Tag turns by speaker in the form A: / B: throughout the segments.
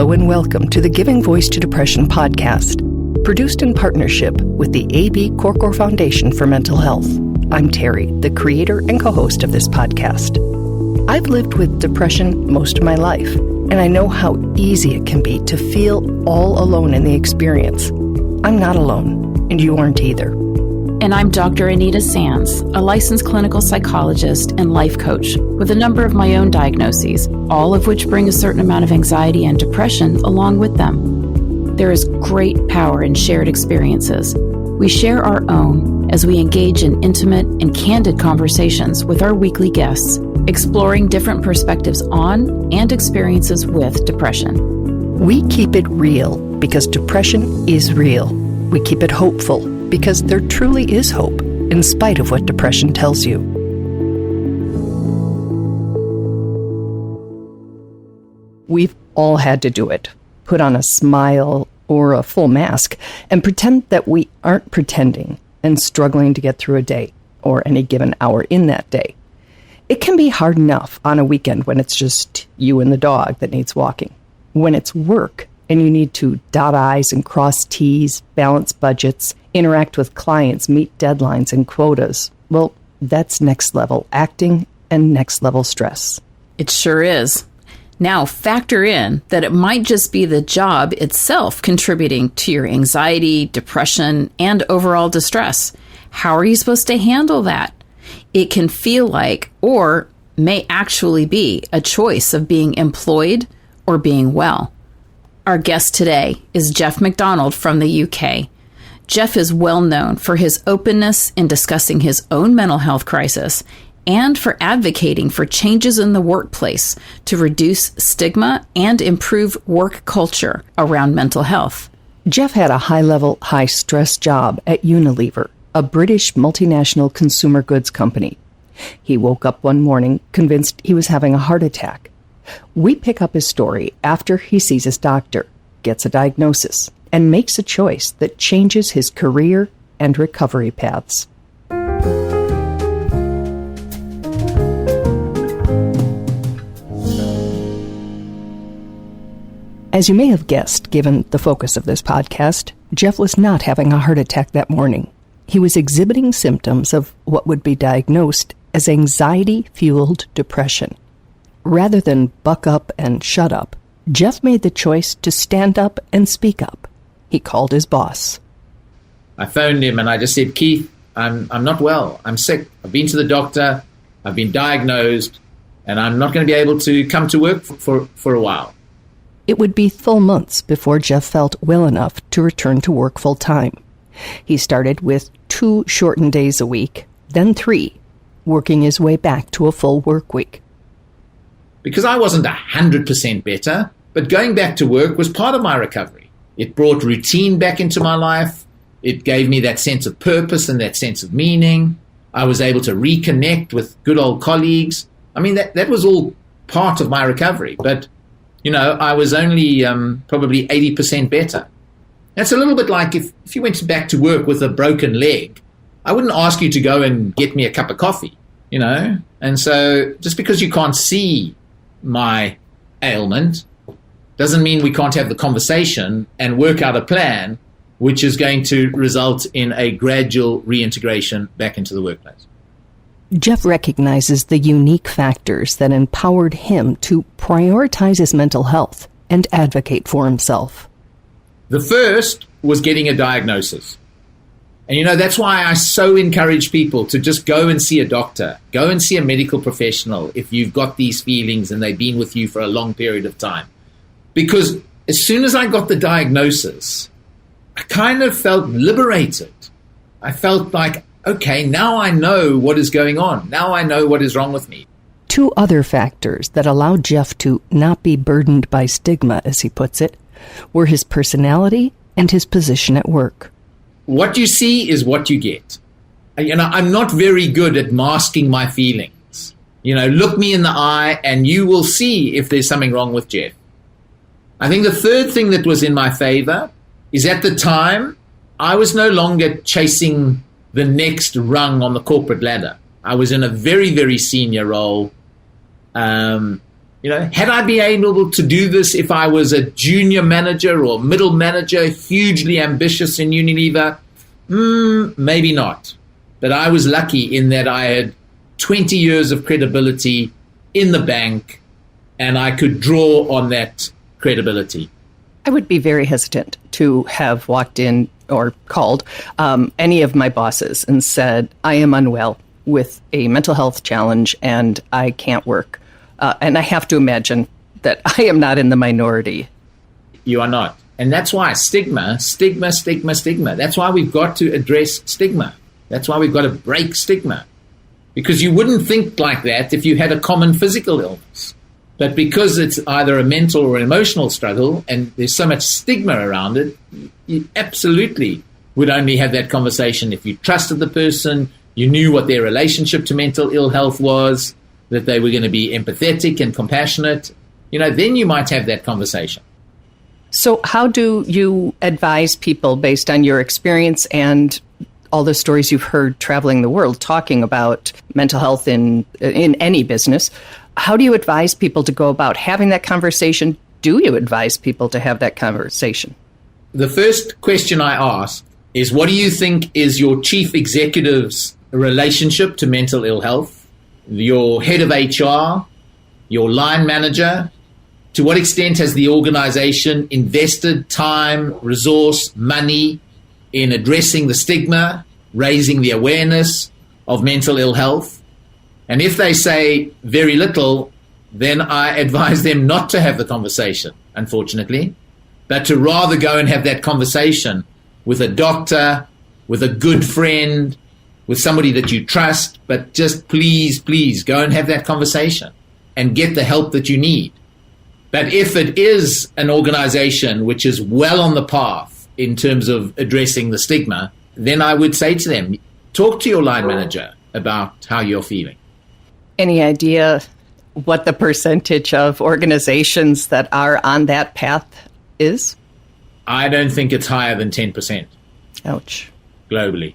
A: Hello and welcome to the Giving Voice to Depression podcast, produced in partnership with the A.B. Korkor Foundation for Mental Health. I'm Terry, the creator and co-host of this podcast. I've lived with depression most of my life, and I know how easy it can be to feel all alone in the experience. I'm not alone, and you aren't either.
B: And I'm Dr. Anita Sands, a licensed clinical psychologist and life coach with a number of my own diagnoses, all of which bring a certain amount of anxiety and depression along with them. There is great power in shared experiences. We share our own as we engage in intimate and candid conversations with our weekly guests, exploring different perspectives on and experiences with depression.
A: We keep it real because depression is real. We keep it hopeful because there truly is hope, in spite of what depression tells you. We've all had to do it. Put on a smile or a full mask and pretend that we aren't pretending and struggling to get through a day or any given hour in that day. It can be hard enough on a weekend when it's just you and the dog that needs walking. When it's work and you need to dot I's and cross T's, balance budgets, interact with clients, meet deadlines and quotas, well, that's next level acting and next level stress.
B: It sure is. Now, factor in that it might just be the job itself contributing to your anxiety, depression, and overall distress. How are you supposed to handle that? It can feel like, or may actually be, a choice of being employed or being well. Our guest today is Jeff MacDonald from the UK. Jeff is well known for his openness in discussing his own mental health crisis and for advocating for changes in the workplace to reduce stigma and improve work culture around mental health.
A: Jeff had a high-level, high-stress job at Unilever, a British multinational consumer goods company. He woke up one morning convinced he was having a heart attack. We pick up his story after he sees his doctor, gets a diagnosis, and makes a choice that changes his career and recovery paths. As you may have guessed, given the focus of this podcast, Jeff was not having a heart attack that morning. He was exhibiting symptoms of what would be diagnosed as anxiety-fueled depression. Rather than buck up and shut up, Jeff made the choice to stand up and speak up. He called his boss.
C: I phoned him and I just said, Keith, I'm not well. I'm sick. I've been to the doctor. I've been diagnosed, and I'm not going to be able to come to work for a while.
A: It would be full months before Jeff felt well enough to return to work full time. He started with 2 shortened days a week, then 3, working his way back to a full work week.
C: Because I wasn't 100% better, but going back to work was part of my recovery. It brought routine back into my life. It gave me that sense of purpose and that sense of meaning. I was able to reconnect with good old colleagues. I mean, that was all part of my recovery. But, you know, I was only probably 80% better. That's a little bit like if you went back to work with a broken leg, I wouldn't ask you to go and get me a cup of coffee, you know. And so just because you can't see my ailment doesn't mean we can't have the conversation and work out a plan which is going to result in a gradual reintegration back into the workplace.
A: Jeff recognizes the unique factors that empowered him to prioritize his mental health and advocate for himself.
C: The first was getting a diagnosis. And, you know, that's why I so encourage people to just go and see a doctor, go and see a medical professional if you've got these feelings and they've been with you for a long period of time. Because as soon as I got the diagnosis, I kind of felt liberated. I felt like, okay, now I know what is going on. Now I know what is wrong with me.
A: 2 other factors that allowed Jeff to not be burdened by stigma, as he puts it, were his personality and his position at work.
C: What you see is what you get. You know, I'm not very good at masking my feelings. You know, look me in the eye and you will see if there's something wrong with Jeff. I think the third thing that was in my favor is at the time, I was no longer chasing the next rung on the corporate ladder. I was in a very, very senior role. Had I been able to do this if I was a junior manager or middle manager, hugely ambitious in Unilever? Maybe not. But I was lucky in that I had 20 years of credibility in the bank, and I could draw on that credibility.
A: I would be very hesitant to have walked in or called any of my bosses and said, I am unwell with a mental health challenge and I can't work. And I have to imagine that I am not in the minority.
C: You are not. And that's why stigma. That's why we've got to address stigma. That's why we've got to break stigma. Because you wouldn't think like that if you had a common physical illness. But because it's either a mental or an emotional struggle and there's so much stigma around it, you absolutely would only have that conversation if you trusted the person, you knew what their relationship to mental ill health was, that they were going to be empathetic and compassionate, then you might have that conversation.
A: So how do you advise people based on your experience and all the stories you've heard traveling the world talking about mental health in any business? How do you advise people to go about having that conversation? Do you advise people to have that conversation?
C: The first question I ask is, what do you think is your chief executive's relationship to mental ill health? Your head of HR, your line manager? To what extent has the organization invested time, resource, money in addressing the stigma, raising the awareness of mental ill health? And if they say very little, then I advise them not to have the conversation, unfortunately, but to rather go and have that conversation with a doctor, with a good friend, with somebody that you trust, but just please go and have that conversation and get the help that you need. But if it is an organization which is well on the path in terms of addressing the stigma, then I would say to them, talk to your line manager about how you're feeling.
A: Any idea what the percentage of organizations that are on that path is?
C: I don't think it's higher than 10%.
A: Ouch.
C: Globally.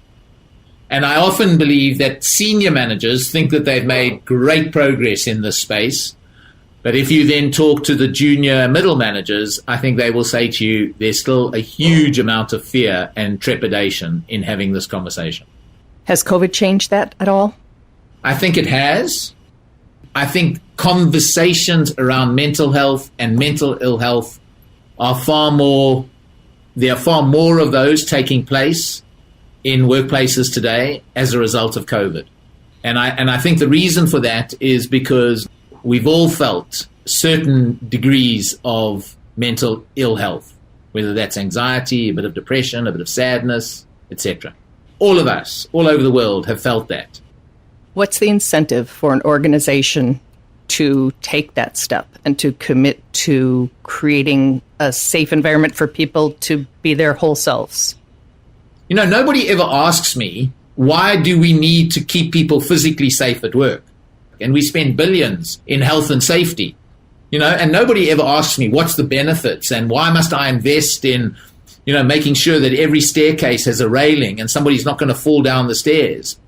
C: And I often believe that senior managers think that they've made great progress in this space. But if you then talk to the junior middle managers, I think they will say to you, there's still a huge amount of fear and trepidation in having this conversation.
A: Has COVID changed that at all?
C: I think it has. I think conversations around mental health and mental ill health are there are far more of those taking place in workplaces today as a result of COVID. And I think the reason for that is because we've all felt certain degrees of mental ill health, whether that's anxiety, a bit of depression, a bit of sadness, etc. All of us, all over the world, have felt that.
A: What's the incentive for an organization to take that step and to commit to creating a safe environment for people to be their whole selves?
C: Nobody ever asks me, why do we need to keep people physically safe at work? And we spend billions in health and safety, and nobody ever asks me, what's the benefits and why must I invest in, making sure that every staircase has a railing and somebody's not going to fall down the stairs,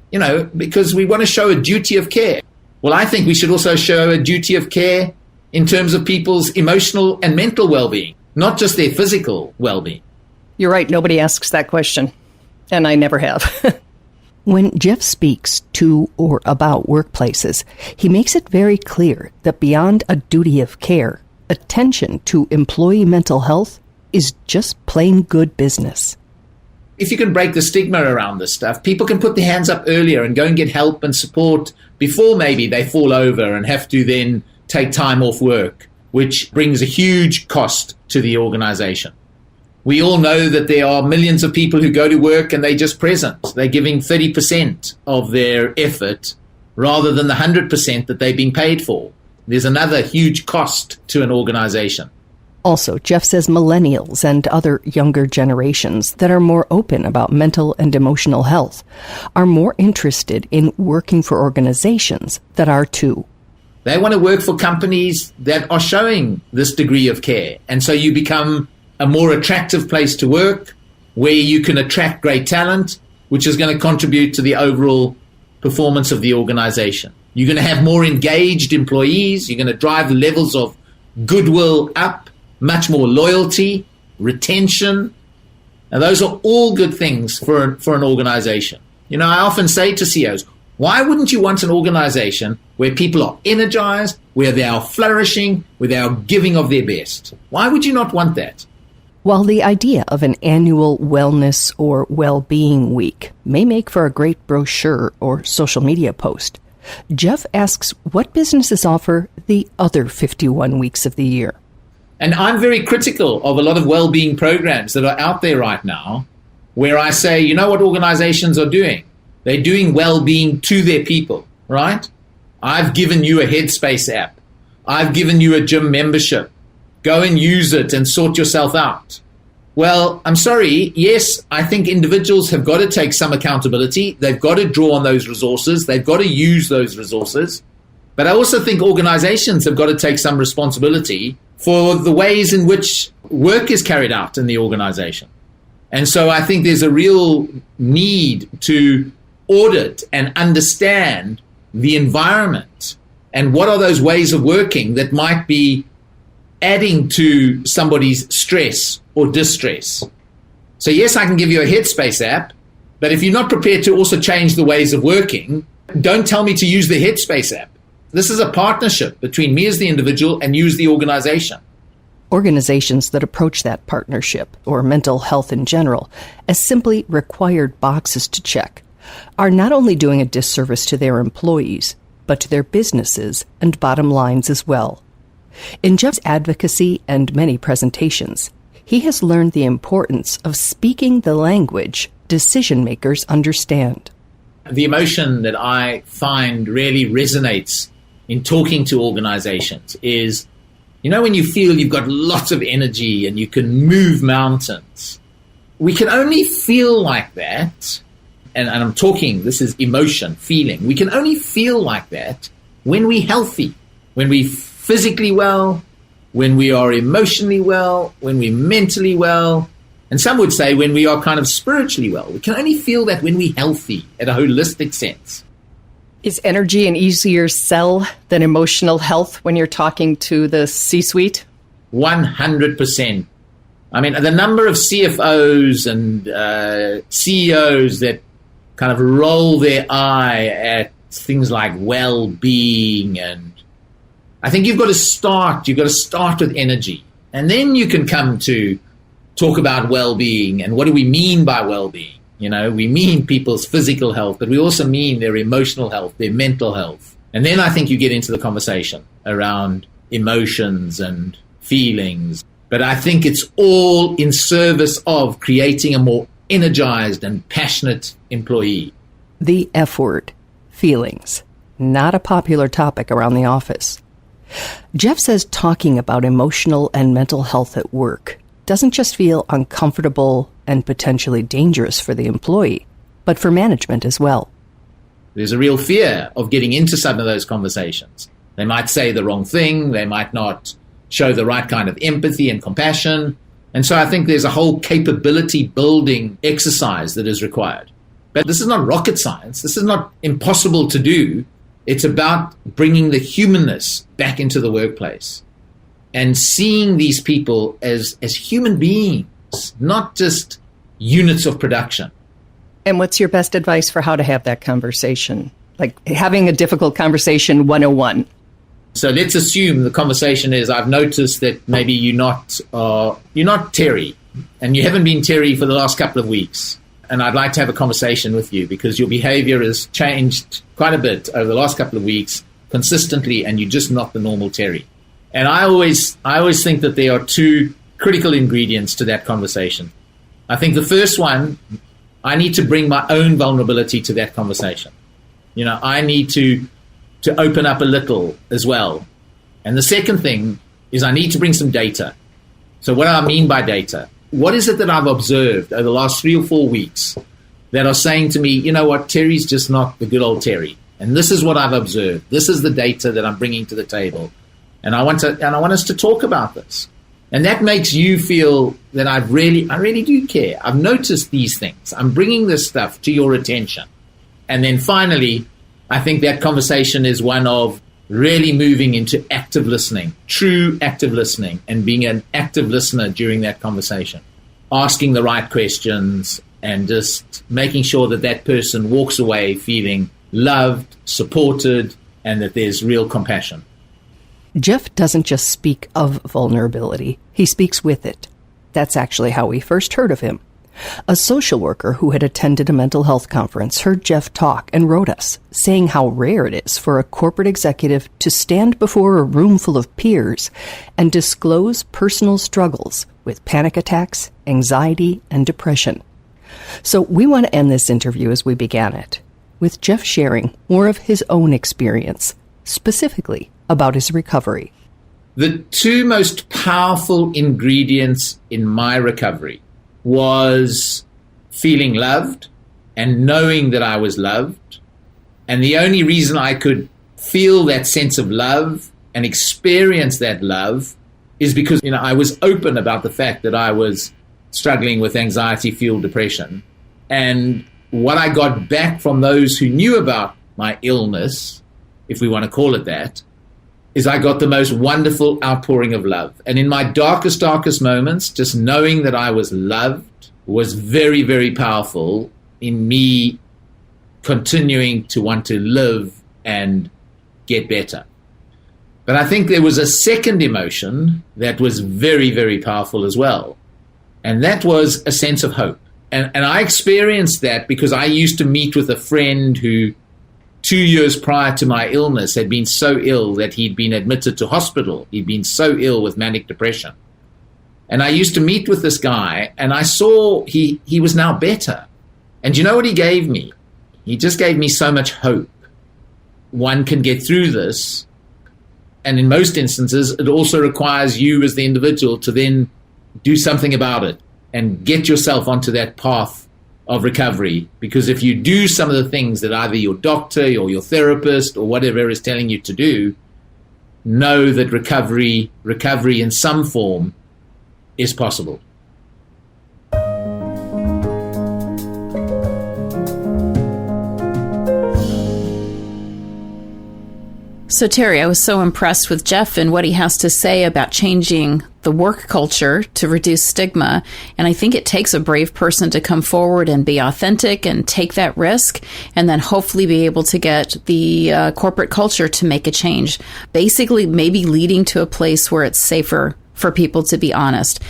C: because we want to show a duty of care. Well, I think we should also show a duty of care in terms of people's emotional and mental well-being, not just their physical well-being.
A: You're right. Nobody asks that question, and I never have. When Jeff speaks to or about workplaces, he makes it very clear that beyond a duty of care, attention to employee mental health is just plain good business.
C: If you can break the stigma around this stuff, people can put their hands up earlier and go and get help and support before maybe they fall over and have to then take time off work, which brings a huge cost to the organization. We all know that there are millions of people who go to work and they're just present. They're giving 30% of their effort rather than the 100% that they're being paid for. There's another huge cost to an organization.
A: Also, Jeff says millennials and other younger generations that are more open about mental and emotional health are more interested in working for organizations that are too.
C: They want to work for companies that are showing this degree of care. And so you become a more attractive place to work, where you can attract great talent, which is going to contribute to the overall performance of the organization. You're going to have more engaged employees. You're going to drive the levels of goodwill up, much more loyalty, retention. And those are all good things for an organization. I often say to CEOs, why wouldn't you want an organization where people are energized, where they are flourishing, where they are giving of their best? Why would you not want that?
A: While the idea of an annual wellness or well-being week may make for a great brochure or social media post, Jeff asks what businesses offer the other 51 weeks of the year.
C: And I'm very critical of a lot of well-being programs that are out there right now, where I say, you know what organizations are doing? They're doing well-being to their people, right? I've given you a Headspace app. I've given you a gym membership. Go and use it and sort yourself out. Well, I'm sorry. Yes, I think individuals have got to take some accountability. They've got to draw on those resources. They've got to use those resources. But I also think organizations have got to take some responsibility for the ways in which work is carried out in the organization. And so I think there's a real need to audit and understand the environment and what are those ways of working that might be adding to somebody's stress or distress. So yes, I can give you a Headspace app, but if you're not prepared to also change the ways of working, don't tell me to use the Headspace app. This is a partnership between me as the individual and you as the organization.
A: Organizations that approach that partnership, or mental health in general, as simply required boxes to check, are not only doing a disservice to their employees, but to their businesses and bottom lines as well. In Jeff's advocacy and many presentations, he has learned the importance of speaking the language decision makers understand.
C: The emotion that I find really resonates in talking to organizations is, when you feel you've got lots of energy and you can move mountains. We can only feel like that, and I'm talking, this is emotion, feeling. We can only feel like that when we're healthy, when we're physically well, when we are emotionally well, when we're mentally well, and some would say when we are kind of spiritually well. We can only feel that when we're healthy at a holistic sense.
A: Is energy an easier sell than emotional health when you're talking to the C-suite?
C: 100%. I mean, the number of CFOs and CEOs that kind of roll their eye at things like well-being, and I think you've got to start with energy. And then you can come to talk about well-being and what do we mean by well-being. We mean people's physical health, but we also mean their emotional health, their mental health. And then I think you get into the conversation around emotions and feelings. But I think it's all in service of creating a more energized and passionate employee.
A: The F word, feelings, not a popular topic around the office. Jeff says talking about emotional and mental health at work doesn't just feel uncomfortable and potentially dangerous for the employee, but for management as well.
C: There's a real fear of getting into some of those conversations. They might say the wrong thing. They might not show the right kind of empathy and compassion. And so I think there's a whole capability building exercise that is required. But this is not rocket science. This is not impossible to do. It's about bringing the humanness back into the workplace and seeing these people as human beings, not just units of production.
A: And what's your best advice for how to have that conversation? Like having a difficult conversation 101.
C: So let's assume the conversation is, I've noticed that maybe you're not Terry, and you haven't been Terry for the last couple of weeks. And I'd like to have a conversation with you because your behavior has changed quite a bit over the last couple of weeks consistently, and you're just not the normal Terry. And I always think that there are two critical ingredients to that conversation. I think the first one, I need to bring my own vulnerability to that conversation. I need to open up a little as well. And the second thing is I need to bring some data. So what do I mean by data? What is it that I've observed over the last 3 or 4 weeks that are saying to me, you know what, Terry's just not the good old Terry. And this is what I've observed. This is the data that I'm bringing to the table. And I want us to talk about this. And that makes you feel that I really do care. I've noticed these things. I'm bringing this stuff to your attention. And then finally, I think that conversation is one of really moving into active listening, true active listening, and being an active listener during that conversation, asking the right questions and just making sure that that person walks away feeling loved, supported, and that there's real compassion.
A: Jeff doesn't just speak of vulnerability, he speaks with it. That's actually how we first heard of him. A social worker who had attended a mental health conference heard Jeff talk and wrote us, saying how rare it is for a corporate executive to stand before a room full of peers and disclose personal struggles with panic attacks, anxiety, and depression. So we want to end this interview as we began it, with Jeff sharing more of his own experience, specifically about his recovery.
C: The two most powerful ingredients in my recovery was feeling loved and knowing that I was loved. And the only reason I could feel that sense of love and experience that love is because, I was open about the fact that I was struggling with anxiety-fueled depression. And what I got back from those who knew about my illness, if we want to call it that, is I got the most wonderful outpouring of love. And in my darkest moments, just knowing that I was loved was very, very powerful in me continuing to want to live and get better. But I think there was a second emotion that was very, very powerful as well. And that was a sense of hope. And I experienced that because I used to meet with a friend who 2 years prior to my illness had been so ill that he'd been admitted to hospital. He'd been so ill with manic depression. And I used to meet with this guy, and I saw he was now better. And you know what he gave me? He just gave me so much hope. One can get through this. And in most instances, it also requires you as the individual to then do something about it and get yourself onto that path of recovery, because if you do some of the things that either your doctor or your therapist or whatever is telling you to do, know that recovery in some form is possible.
B: So, Terry, I was so impressed with Jeff and what he has to say about changing the work culture to reduce stigma. And I think it takes a brave person to come forward and be authentic and take that risk, and then hopefully be able to get the corporate culture to make a change. Basically, maybe leading to a place where it's safer for people to be honest.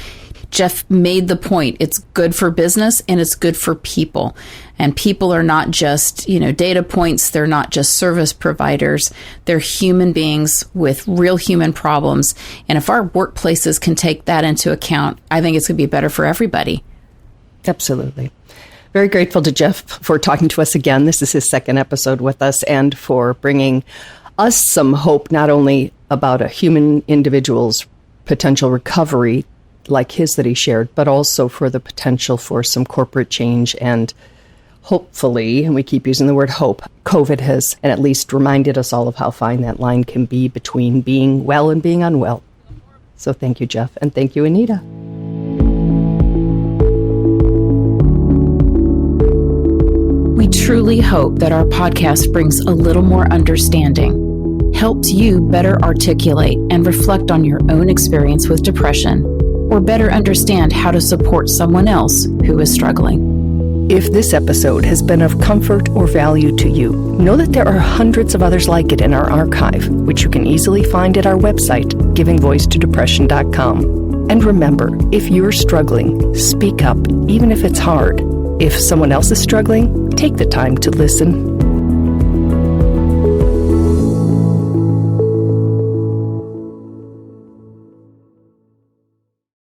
B: Jeff made the point, it's good for business and it's good for people. And people are not just, data points. They're not just service providers. They're human beings with real human problems. And if our workplaces can take that into account, I think it's going to be better for everybody.
A: Absolutely. Very grateful to Jeff for talking to us again. This is his second episode with us, and for bringing us some hope, not only about a human individual's potential recovery like his that he shared, but also for the potential for some corporate change. And hopefully, and we keep using the word hope, COVID has at least reminded us all of how fine that line can be between being well and being unwell. So thank you, Jeff, and thank you, Anita.
B: We truly hope that our podcast brings a little more understanding, helps you better articulate and reflect on your own experience with depression, or better understand how to support someone else who is struggling.
A: If this episode has been of comfort or value to you, know that there are hundreds of others like it in our archive, which you can easily find at our website, givingvoicetodepression.com. And remember, if you're struggling, speak up, even if it's hard. If someone else is struggling, take the time to listen.